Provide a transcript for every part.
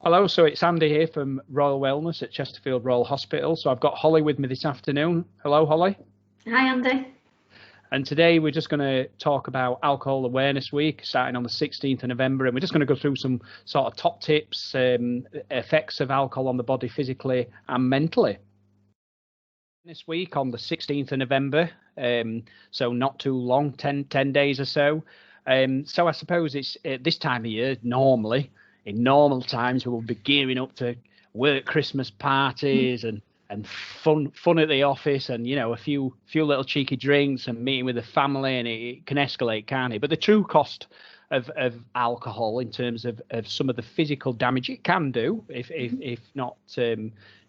Hello, so it's Andy here from Royal Wellness at Chesterfield Royal Hospital. So I've got Holly with me this afternoon. Hello, Holly. Hi, Andy. And today we're just going to talk about Alcohol Awareness Week, starting on the 16th of November. And we're just going to go through some sort of top tips, effects of alcohol on the body physically and mentally. This week on the 16th of November, so not too long, 10 days or so. So I suppose it's this time of year, normally, in normal times, we will be gearing up to work Christmas parties and fun at the office, and a few little cheeky drinks and meeting with the family, and it can escalate, can't it? But the true cost of alcohol in terms of some of the physical damage it can do if not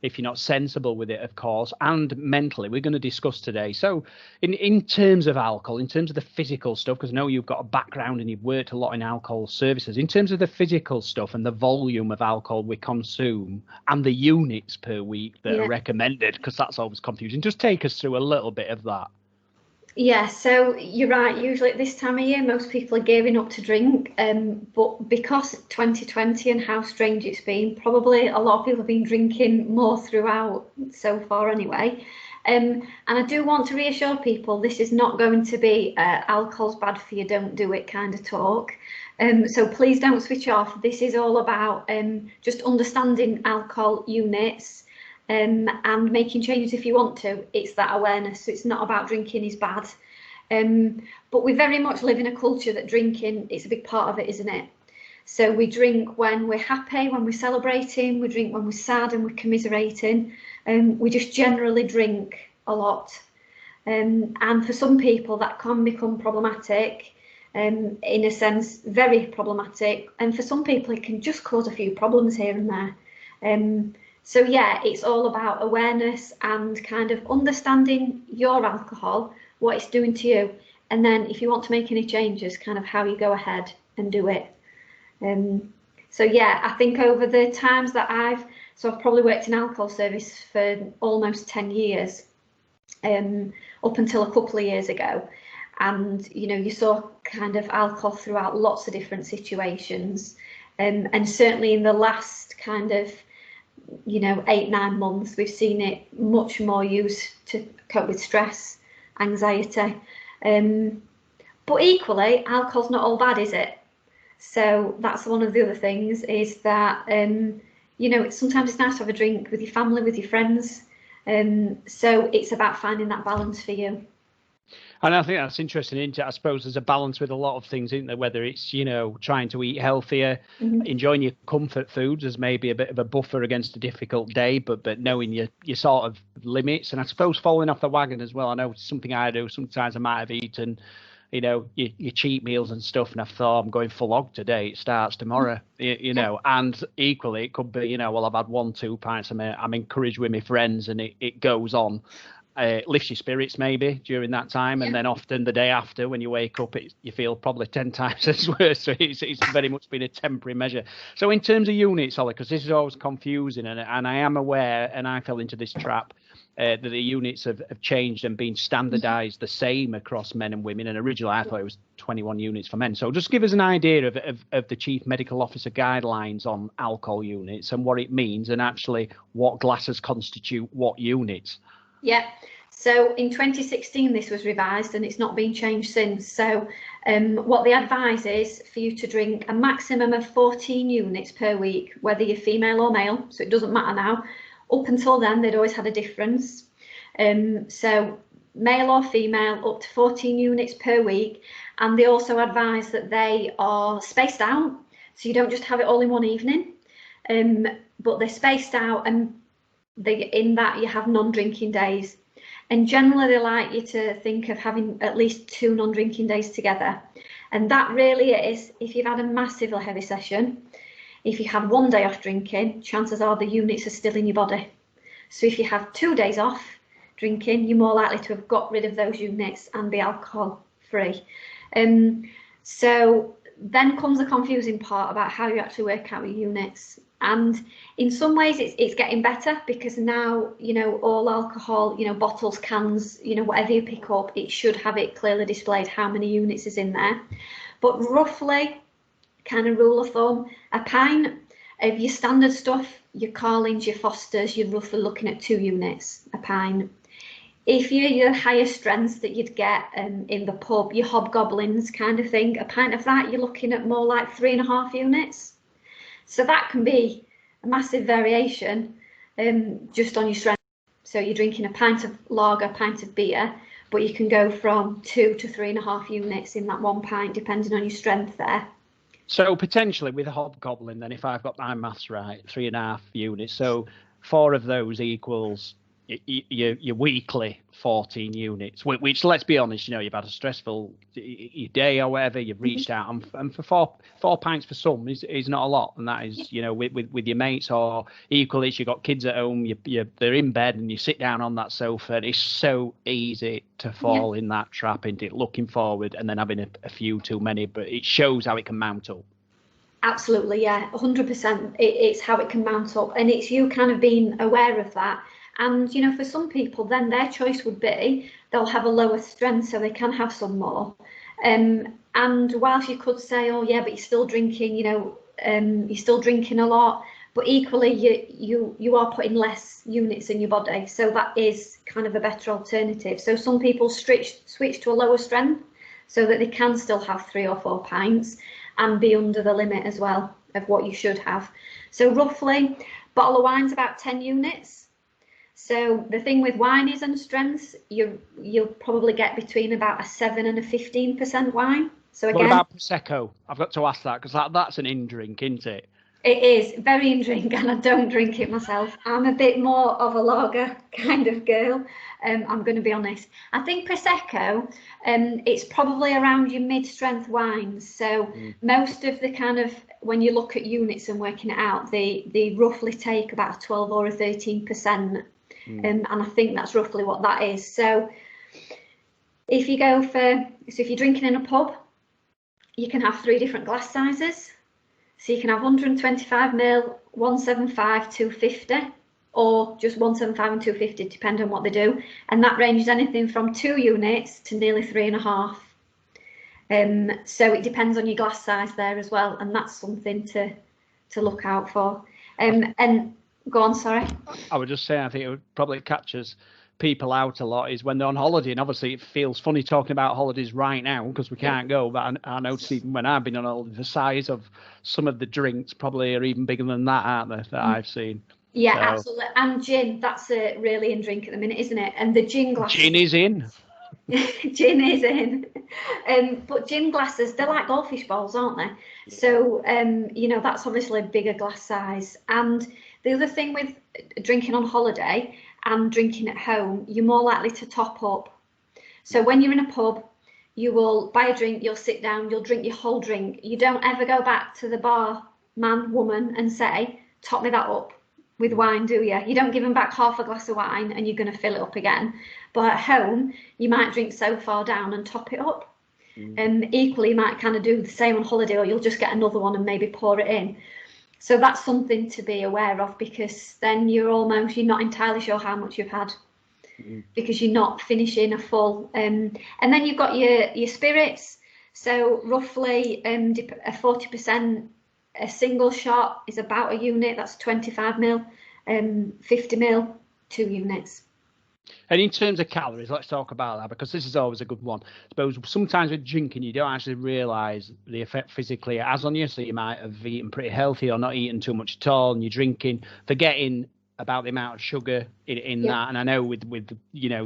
if you're not sensible with it, of course, and mentally, we're going to discuss today. So in terms of alcohol, in terms of the physical stuff, because I know you've got a background and you've worked a lot in alcohol services, in terms of the physical stuff and the volume of alcohol we consume and the units per week that are recommended, because that's always confusing, just take us through a little bit of that. Yeah, so you're right. Usually at this time of year, most people are gearing up to drink. But because 2020 and how strange it's been, probably a lot of people have been drinking more throughout so far anyway. And I do want to reassure people this is not going to be alcohol's bad for you, don't do it kind of talk. So please don't switch off. This is all about just understanding alcohol units. And making changes if you want to. It's that awareness. So it's not about drinking is bad. But we very much live in a culture that drinking is a big part of it, isn't it? So we drink when we're happy, when we're celebrating, we drink when we're sad and we're commiserating. We just generally drink a lot. And for some people that can become problematic, in a sense, very problematic. And for some people it can just cause a few problems here and there. So yeah, it's all about awareness and kind of understanding your alcohol, what it's doing to you, and then if you want to make any changes, kind of how you go ahead and do it. So yeah, I think over the times that I've probably worked in alcohol service for almost 10 years, up until a couple of years ago. And, you saw kind of alcohol throughout lots of different situations. And certainly in the last kind of 8-9 months, we've seen it much more used to cope with stress, anxiety. But equally, alcohol's not all bad, is it? So that's one of the other things, is that sometimes it's nice to have a drink with your family, with your friends. So it's about finding that balance for you. And I think that's interesting, isn't it? I suppose there's a balance with a lot of things, isn't there? Whether it's, trying to eat healthier, enjoying your comfort foods as maybe a bit of a buffer against a difficult day, but knowing your sort of limits. And I suppose falling off the wagon as well. I know something I do. Sometimes I might have eaten, your cheat meals and stuff, and I thought, I'm going full hog today. It starts tomorrow, And equally, it could be, well, I've had 1-2 pints. I'm encouraged with my friends, and it goes on. Lifts your spirits maybe during that time, and then often the day after when you wake up you feel probably 10 times as worse. So it's very much been a temporary measure. So in terms of units, Holly, because this is always confusing, and I am aware, and I fell into this trap, that the units have changed and been standardized the same across men and women, and originally I thought it was 21 units for men. So just give us an idea of the Chief Medical Officer guidelines on alcohol units and what it means, and actually what glasses constitute what units. Yeah, so in 2016 this was revised and it's not been changed since. So what they advise is for you to drink a maximum of 14 units per week, whether you're female or male, so it doesn't matter now. Up until then they'd always had a difference. So male or female, up to 14 units per week, and they also advise that they are spaced out, so you don't just have it all in one evening, but they're spaced out, and in that you have non-drinking days, and generally they like you to think of having at least 2 non-drinking days together. And that really is if you've had a massively heavy session. If you have 1 day off drinking, chances are the units are still in your body. So if you have 2 days off drinking, you're more likely to have got rid of those units and be alcohol free. So then comes the confusing part about how you actually work out your units. And in some ways it's getting better, because now, all alcohol, bottles, cans, whatever you pick up, it should have it clearly displayed how many units is in there. But roughly, kind of rule of thumb, a pint If your standard stuff, your Carlings, your Fosters, you're roughly looking at 2 units a pint. If you're your higher strengths that you'd get in the pub, your Hobgoblins kind of thing, a pint of that, you're looking at more like 3.5 units. So that can be a massive variation just on your strength. So you're drinking a pint of lager, a pint of beer, but you can go from 2 to 3.5 units in that 1 pint, depending on your strength there. So potentially with a Hobgoblin, then, if I've got my maths right, 3.5 units. So 4 of those equals your weekly 14 units, which, let's be honest, you've had a stressful your day or whatever, you've reached out, and for four pints for some is not a lot, and that is, with your mates, or equally, if you've got kids at home, they're in bed and you sit down on that sofa, and it's so easy to fall in that trap, into it, looking forward and then having a few too many, but it shows how it can mount up. Absolutely, yeah, 100%. It's how it can mount up, and it's you kind of being aware of that. And, for some people, then their choice would be they'll have a lower strength so they can have some more. And whilst you could say, oh, yeah, but you're still drinking, you're still drinking a lot, but equally you are putting less units in your body. So that is kind of a better alternative. So some people switch to a lower strength so that they can still have 3 or 4 pints and be under the limit as well of what you should have. So roughly, bottle of wine's about 10 units. So the thing with wine is, and strengths, you'll probably get between about a 7 and a 15% wine. So again, what about Prosecco? I've got to ask that, because that's an in-drink, isn't it? It is very in-drink, and I don't drink it myself. I'm a bit more of a lager kind of girl. I'm going to be honest. I think Prosecco, it's probably around your mid-strength wines. So most of the kind of, when you look at units and working it out, they roughly take about a 12 or a 13%. And I think that's roughly what that is. So if you're drinking in a pub, you can have 3 different glass sizes. So you can have 125 ml, 175, 250, or just 175 and 250, depending on what they do. And that ranges anything from 2 units to nearly 3.5. So it depends on your glass size there as well, and that's something to look out for. And go on, sorry. I would just say, I think it probably catches people out a lot is when they're on holiday, and obviously it feels funny talking about holidays right now because we can't go, but I notice even when I've been on holiday, the size of some of the drinks probably are even bigger than that, aren't they, that I've seen. Yeah, so. Absolutely. And gin, that's a really in drink at the minute, isn't it? And the gin glasses. Gin is in. Gin is in. But gin glasses, they're like goldfish balls, aren't they? Yeah. So, that's obviously a bigger glass size. And the other thing with drinking on holiday and drinking at home, you're more likely to top up. So when you're in a pub, you will buy a drink, you'll sit down, you'll drink your whole drink. You don't ever go back to the bar man, woman, and say, top me that up with wine, do you? You don't give them back half a glass of wine and you're going to fill it up again. But at home, you might drink so far down and top it up. Equally, you might kind of do the same on holiday, or you'll just get another one and maybe pour it in. So that's something to be aware of, because then you're not entirely sure how much you've had, because you're not finishing a full. And then you've got your spirits. So roughly a 40%, a single shot is about a unit. That's 25 ml, 50 ml, 2 units. And in terms of calories, let's talk about that, because this is always a good one. I suppose sometimes with drinking, you don't actually realise the effect physically it has on you. So you might have eaten pretty healthy or not eaten too much at all, and you're drinking, forgetting about the amount of sugar in that. And I know with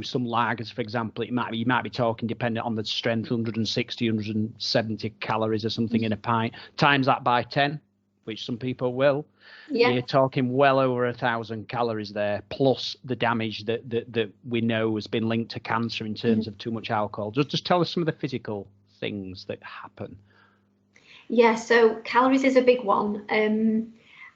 some lagers, for example, you might be talking, depending on the strength, 160, 170 calories or something in a pint. Times that by 10, which some people will. Yeah. You're talking well over 1,000 calories there, plus the damage that we know has been linked to cancer in terms of too much alcohol. Just tell us some of the physical things that happen. Yeah, so calories is a big one.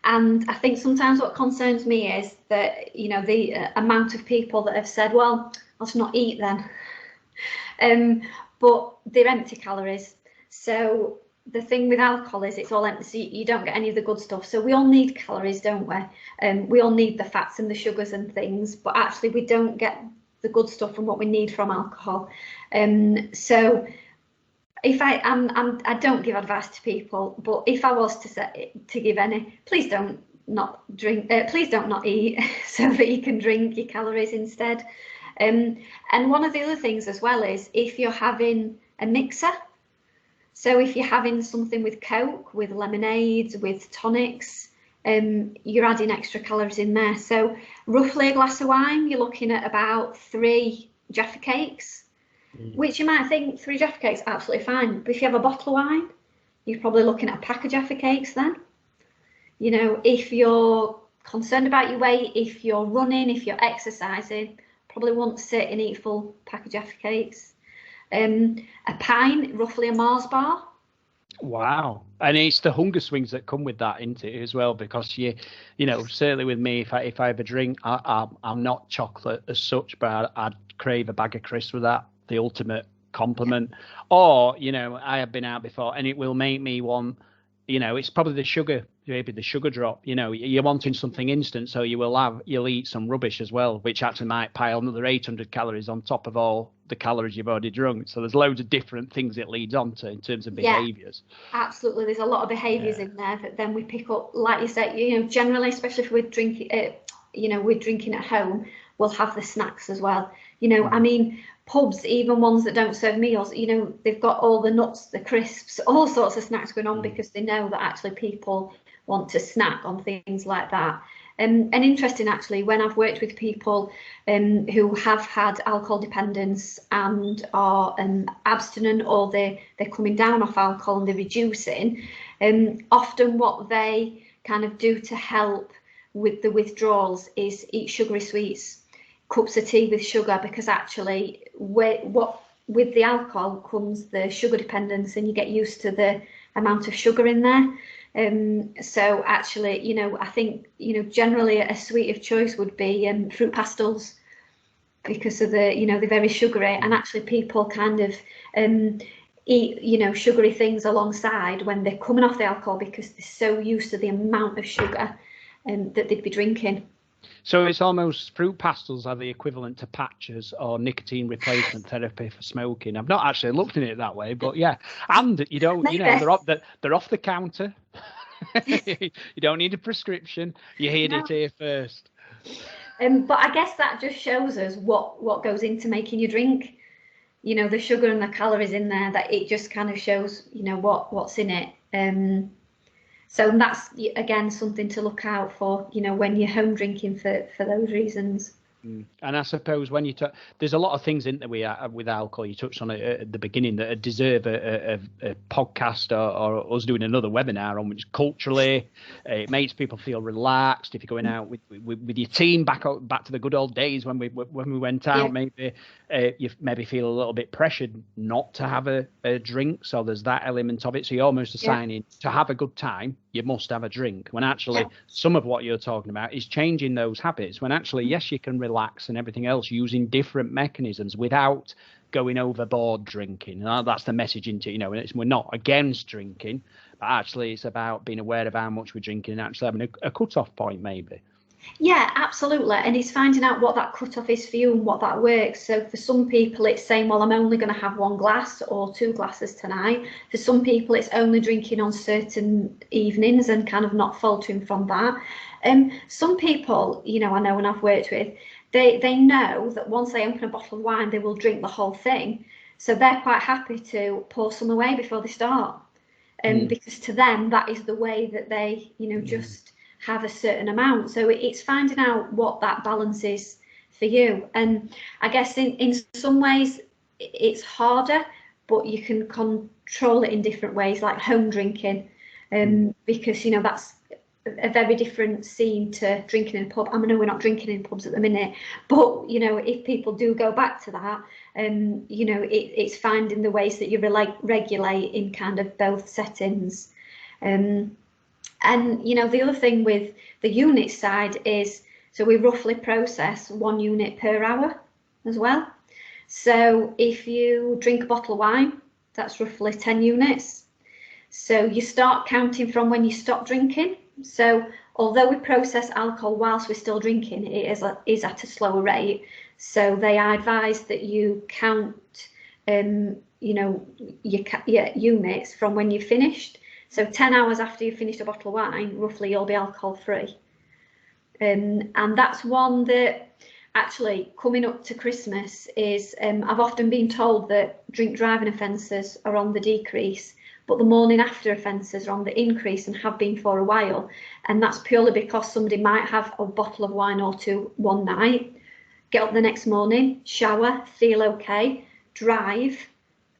And I think sometimes what concerns me is that, the amount of people that have said, well, I'll just not eat then. But they're empty calories. So the thing with alcohol is it's all empty, so you don't get any of the good stuff. So we all need calories, don't we? We all need the fats and the sugars and things, but actually we don't get the good stuff from what we need from alcohol. So I don't give advice to people, but if I was to give any, please don't not drink. Please don't not eat, so that you can drink your calories instead. And one of the other things as well is if you're having a mixer. So if you're having something with Coke, with lemonades, with tonics, you're adding extra calories in there. So roughly a glass of wine, you're looking at about 3 Jaffa cakes. Which you might think 3 Jaffa cakes absolutely fine, but if you have a bottle of wine, you're probably looking at a pack of Jaffa cakes then. You know, if you're concerned about your weight, if you're running, if you're exercising, probably won't sit and eat a full pack of Jaffa cakes. A pint, roughly a Mars bar. Wow. And it's the hunger swings that come with that, isn't it, as well? Because you know, certainly with me, if I have a drink, I'm not chocolate as such, but I'd crave a bag of crisps with that. The ultimate compliment. Or, you know, I have been out before and it will make me want, you know, it's probably the sugar, maybe the sugar drop. You know, you're wanting something instant, so you'll eat some rubbish as well, which actually might pile another 800 calories on top of all the calories you've already drunk. So there's loads of different things it leads on to in terms of behaviours. Absolutely, there's a lot of behaviours in there that then we pick up, like you said. You know, generally, especially if we're drinking, you know, we're drinking at home, we'll have the snacks as well. You know, I mean, pubs, even ones that don't serve meals, you know, they've got all the nuts, the crisps, all sorts of snacks going on because they know that actually people want to snack on things like that. And interesting, actually, when I've worked with people who have had alcohol dependence and are abstinent, or they're coming down off alcohol and they're reducing, often what they kind of do to help with the withdrawals is eat sugary sweets, cups of tea with sugar, because actually with the alcohol comes the sugar dependence, and you get used to the amount of sugar in there. So actually, you know, I think, you know, generally a sweet of choice would be fruit pastels, because of the, you know, they're very sugary, and actually people kind of eat, you know, sugary things alongside when they're coming off the alcohol, because they're so used to the amount of sugar that they'd be drinking. So it's almost, fruit pastels are the equivalent to patches or nicotine replacement therapy for smoking. I've not actually looked at it that way, but yeah. And you don't, you know, they're off the counter. You don't need a prescription. You heard it here first. But I guess that just shows us what goes into making you drink. You know, the sugar and the calories in there, that it just kind of shows, you know, what's in it. So that's, again, something to look out for, you know, when you're home drinking for those reasons. And I suppose when there's a lot of things in there with alcohol. You touched on it at the beginning that deserve a podcast or us doing another webinar on, which culturally it makes people feel relaxed. If you're going out with your team back to the good old days when we went out, maybe you maybe feel a little bit pressured not to have a drink. So there's that element of it. So you're almost assigning to have a good time, you must have a drink, when actually some of what you're talking about is changing those habits, when actually, yes, you can relax and everything else using different mechanisms without going overboard drinking. And that's the message into, you know, we're not against drinking, but actually it's about being aware of how much we're drinking and actually having a cut-off point maybe. Yeah, absolutely. And it's finding out what that cut-off is for you and what that works. So for some people, it's saying, well, I'm only going to have 1 glass or 2 glasses tonight. For some people, it's only drinking on certain evenings and kind of not faltering from that. Some people, you know, I know, and I've worked with, they know that once they open a bottle of wine, they will drink the whole thing. So they're quite happy to pour some away before they start. Because to them, that is the way that they, you know, just have a certain amount. So it's finding out what that balance is for you. And I guess in some ways it's harder, but you can control it in different ways, like home drinking, because, you know, that's a very different scene to drinking in a pub. I know we're not drinking in pubs at the minute, but, you know, if people do go back to that, you know, it's finding the ways that you regulate in kind of both settings. And, you know, the other thing with the unit side is, so we roughly process 1 unit per hour as well. So if you drink a bottle of wine, that's roughly 10 units. So you start counting from when you stop drinking. So although we process alcohol whilst we're still drinking, it is at a slower rate. So they advise that you count your units from when you finished. So 10 hours after you finished a bottle of wine, roughly, you'll be alcohol free. And that's one that actually coming up to Christmas is, I've often been told that drink driving offences are on the decrease, but the morning after offences are on the increase and have been for a while. And that's purely because somebody might have a bottle of wine or two one night, get up the next morning, shower, feel okay, drive,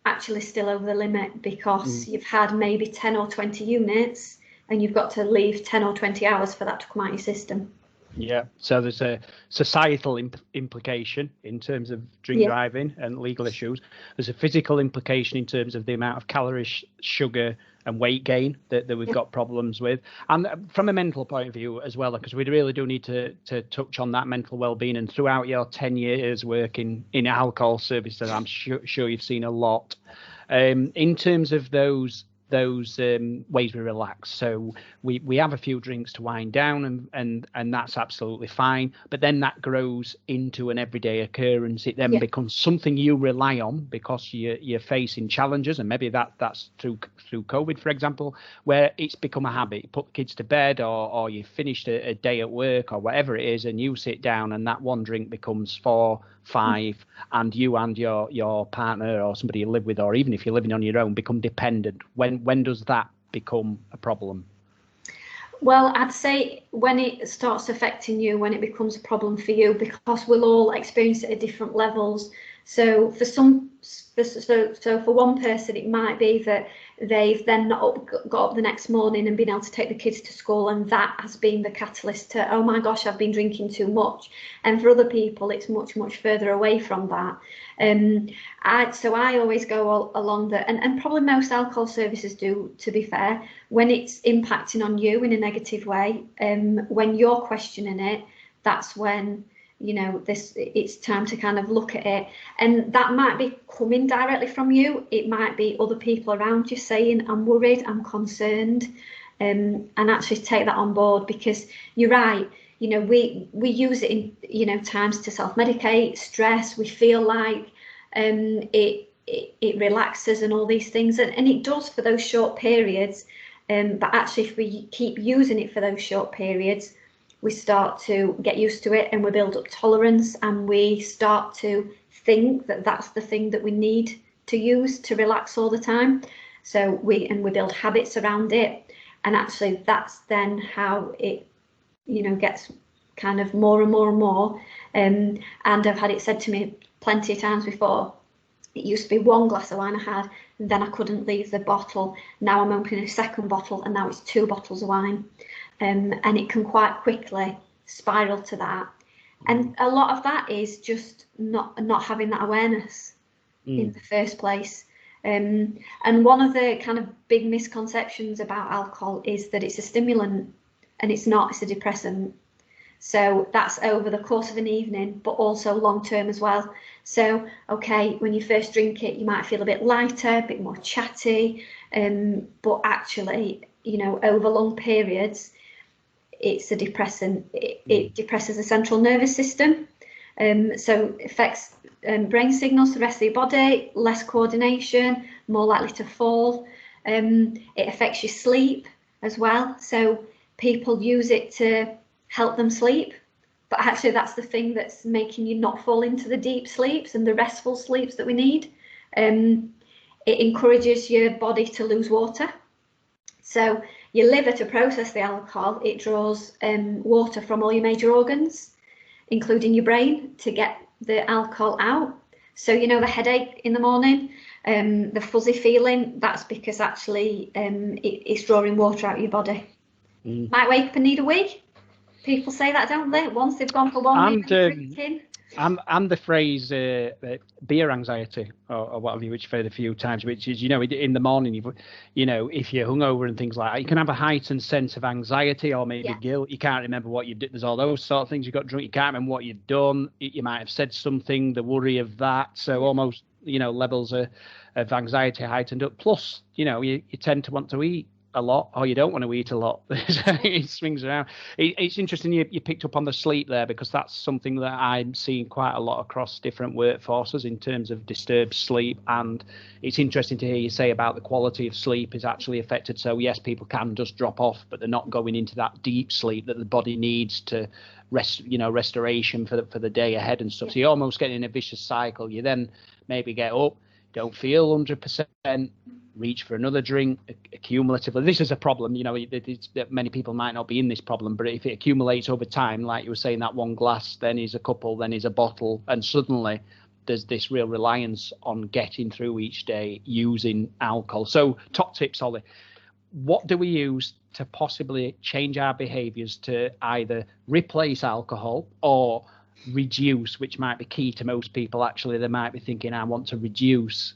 actually still over the limit because you've had maybe 10 or 20 units and you've got to leave 10 or 20 hours for that to come out of your system. Yeah, so there's a societal implication in terms of drink driving and legal issues. There's a physical implication in terms of the amount of calories, sugar and weight gain that we've got problems with. And from a mental point of view as well, because we really do need to touch on that mental well-being. And throughout your 10 years working in alcohol services, I'm sure you've seen a lot. In terms of those ways we relax. So we have a few drinks to wind down and that's absolutely fine. But then that grows into an everyday occurrence. It then becomes something you rely on because you're facing challenges, and maybe that's through COVID, for example, where it's become a habit. You put the kids to bed or you finished a day at work or whatever it is, and you sit down and that one drink becomes 4, 5, and you and your partner or somebody you live with, or even if you're living on your own, become dependent. When does that become a problem? Well, I'd say when it starts affecting you, when it becomes a problem for you, because we'll all experience it at different levels. So for one person, it might be that they've then got up the next morning and been able to take the kids to school, and that has been the catalyst to, oh my gosh, I've been drinking too much. And for other people, it's much, much further away from that. So I always go along that, and probably most alcohol services do, to be fair, when it's impacting on you in a negative way, when you're questioning it, that's when it's time to kind of look at it. And that might be coming directly from you. It might be other people around you saying, I'm worried, I'm concerned, and actually take that on board, because you're right. We use it in, times to self-medicate, stress. We feel like it relaxes and all these things. And it does for those short periods. But actually, if we keep using it for those short periods, we start to get used to it and we build up tolerance, and we start to think that that's the thing that we need to use to relax all the time. So we build habits around it, and actually that's then how it gets kind of more and more and more. And I've had it said to me plenty of times before, it used to be one glass of wine I had, and then I couldn't leave the bottle. Now I'm opening a second bottle, and now it's 2 bottles of wine. And it can quite quickly spiral to that. And a lot of that is just not having that awareness in the first place. And one of the kind of big misconceptions about alcohol is that it's a stimulant, and it's not, it's a depressant. So that's over the course of an evening, but also long term as well. So, okay, when you first drink it, you might feel a bit lighter, a bit more chatty, but actually, over long periods, it's a depressant. It depresses the central nervous system, so affects brain signals to the rest of your body, less coordination, more likely to fall. It affects your sleep as well. So people use it to help them sleep, but actually that's the thing that's making you not fall into the deep sleeps and the restful sleeps that we need. It encourages your body to lose water. So your liver, to process the alcohol, it draws water from all your major organs, including your brain, to get the alcohol out. So, the headache in the morning, the fuzzy feeling, that's because actually it's drawing water out of your body. Might wake up and need a wee. People say that, don't they? Once they've gone for one week drinking. And the phrase beer anxiety or whatever, which I've heard a few times, which is, in the morning, if you're hungover and things like that, you can have a heightened sense of anxiety or maybe guilt. You can't remember what you did. There's all those sort of things. You got drunk, you can't remember what you've done. You might have said something, the worry of that. So almost, levels of anxiety heightened up. Plus, you tend to want to eat a lot or you don't want to eat a lot. It swings around. It's interesting you picked up on the sleep there, because that's something that I'm seeing quite a lot across different workforces in terms of disturbed sleep. And it's interesting to hear you say about the quality of sleep is actually affected. So yes, people can just drop off, but they're not going into that deep sleep that the body needs to restoration for the day ahead and stuff. So you're almost getting in a vicious cycle. You then maybe get up, don't feel 100%, reach for another drink, accumulatively. This is a problem, many people might not be in this problem, but if it accumulates over time, like you were saying, that one glass, then is a couple, then is a bottle, and suddenly there's this real reliance on getting through each day using alcohol. So top tips, Holly. What do we use to possibly change our behaviours to either replace alcohol or reduce, which might be key to most people? Actually, they might be thinking, I want to reduce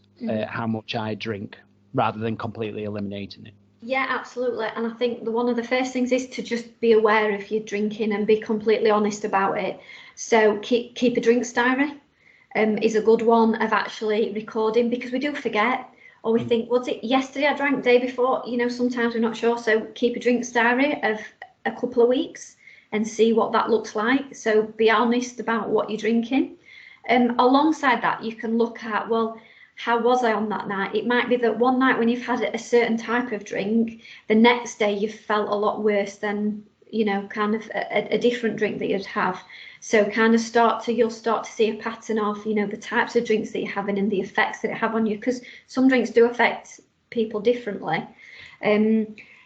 how much I drink, rather than completely eliminating it. Yeah, absolutely. And I think one of the first things is to just be aware if you're drinking and be completely honest about it. So keep a drinks diary is a good one of actually recording, because we do forget, or we think, was it yesterday I drank, day before? Sometimes we're not sure. So keep a drinks diary of a couple of weeks and see what that looks like. So be honest about what you're drinking. Alongside that, you can look at, well, how was I on that night? It might be that one night when you've had a certain type of drink, the next day you felt a lot worse than, kind of a different drink that you'd have. So kind of you'll start to see a pattern of, the types of drinks that you're having and the effects that it have on you, because some drinks do affect people differently.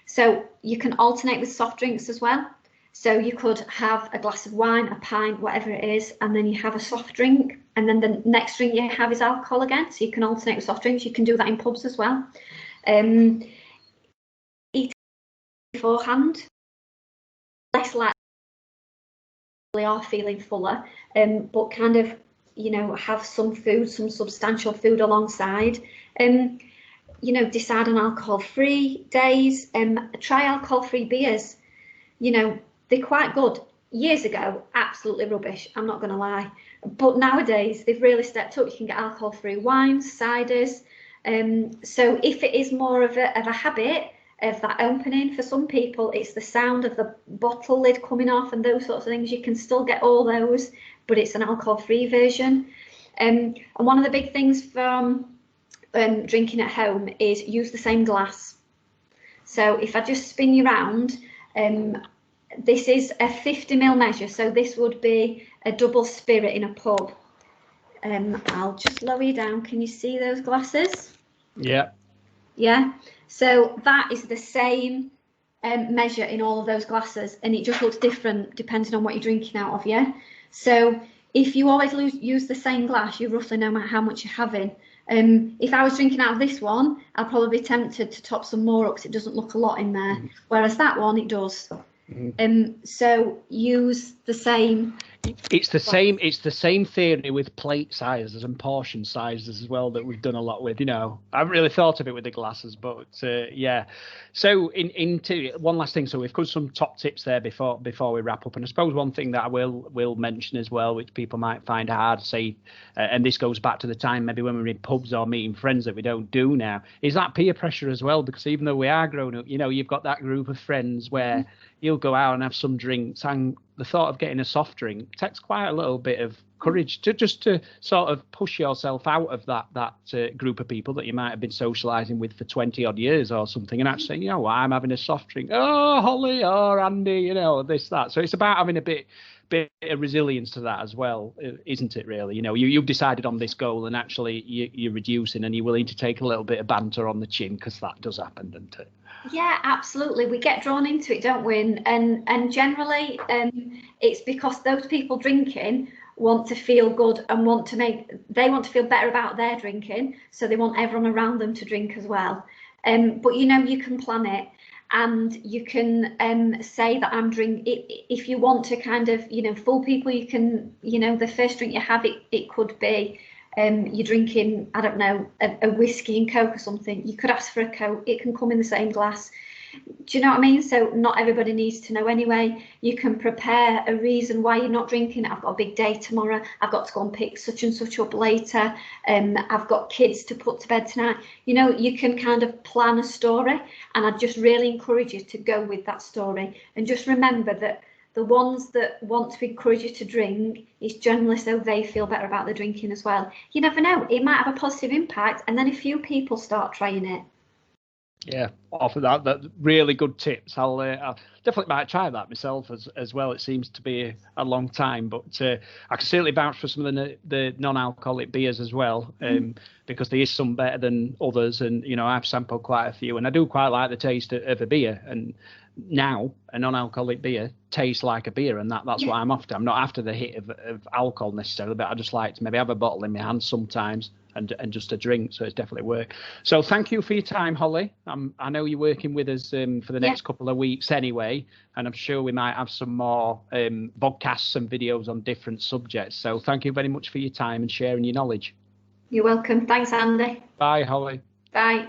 So you can alternate with soft drinks as well. So you could have a glass of wine, a pint, whatever it is, and then you have a soft drink, and then the next drink you have is alcohol again. So you can alternate with soft drinks. You can do that in pubs as well. Eat beforehand, less likely are feeling fuller, but kind of, have some food, some substantial food alongside. Decide on alcohol-free days. Try alcohol-free beers. They're quite good. Years ago, absolutely rubbish, I'm not going to lie. But nowadays, they've really stepped up. You can get alcohol-free wines, ciders. So if it is more of a habit of that opening, for some people, it's the sound of the bottle lid coming off and those sorts of things. You can still get all those, but it's an alcohol-free version. And one of the big things from drinking at home is use the same glass. So if I just spin you round, this is a 50ml measure, so this would be a double spirit in a pub. I'll just lower you down. Can you see those glasses? Yeah. Yeah. So that is the same measure in all of those glasses, and it just looks different depending on what you're drinking out of, yeah? So if you always use the same glass, you roughly know how much you're having. If I was drinking out of this one, I'd probably be tempted to top some more up because it doesn't look a lot in there, whereas that one, it does. So use the same. It's the same theory with plate sizes and portion sizes as well that we've done a lot with. I haven't really thought of it with the glasses, but yeah. So into one last thing. So we've got some top tips there before we wrap up, and I suppose one thing that I will mention as well, which people might find hard to say, and this goes back to the time maybe when we were in pubs or meeting friends that we don't do now, is that peer pressure as well. Because even though we are grown up, you've got that group of friends where you'll go out and have some drinks, and the thought of getting a soft drink takes quite a little bit of courage to sort of push yourself out of that group of people that you might have been socialising with for 20 odd years or something, and actually saying, I'm having a soft drink. Oh, Holly or Andy, this, that. So it's about having a bit of resilience to that as well, isn't it, really? You've decided on this goal, and actually you're reducing, and you're willing to take a little bit of banter on the chin, because that does happen, doesn't it? Yeah, absolutely. We get drawn into it, don't we? And generally, it's because those people drinking want to feel good and want to feel better about their drinking, so they want everyone around them to drink as well. But you can plan it, and you can say that I'm drinking. If you want to kind of fool people, you can the first drink you have, it could be you're drinking, I don't know, a whiskey and Coke or something. You could ask for a Coke. It can come in the same glass. Do you know what I mean? So not everybody needs to know anyway. You can prepare a reason why you're not drinking. I've got a big day tomorrow. I've got to go and pick such and such up later. I've got kids to put to bed tonight. You know, you can kind of plan a story, and I just really encourage you to go with that story. And just remember that the ones that want to encourage you to drink is generally so they feel better about the drinking as well. You never know, it might have a positive impact, and then a few people start trying it. Yeah, off of that really good tips. I'll definitely might try that myself as well. It seems to be a long time, but I can certainly vouch for some of the non-alcoholic beers as well, because there is some better than others, and you know I've sampled quite a few, and I do quite like the taste of a beer. And now a non-alcoholic beer tastes like a beer, and that's what I'm after. I'm not after the hit of alcohol necessarily, but I just like to maybe have a bottle in my hand sometimes and just a drink. So it's definitely work. So thank you for your time, Holly. I know you're working with us for the next couple of weeks anyway, and I'm sure we might have some more podcasts and videos on different subjects. So thank you very much for your time and sharing your knowledge. You're welcome. Thanks, Andy. Bye, Holly. Bye.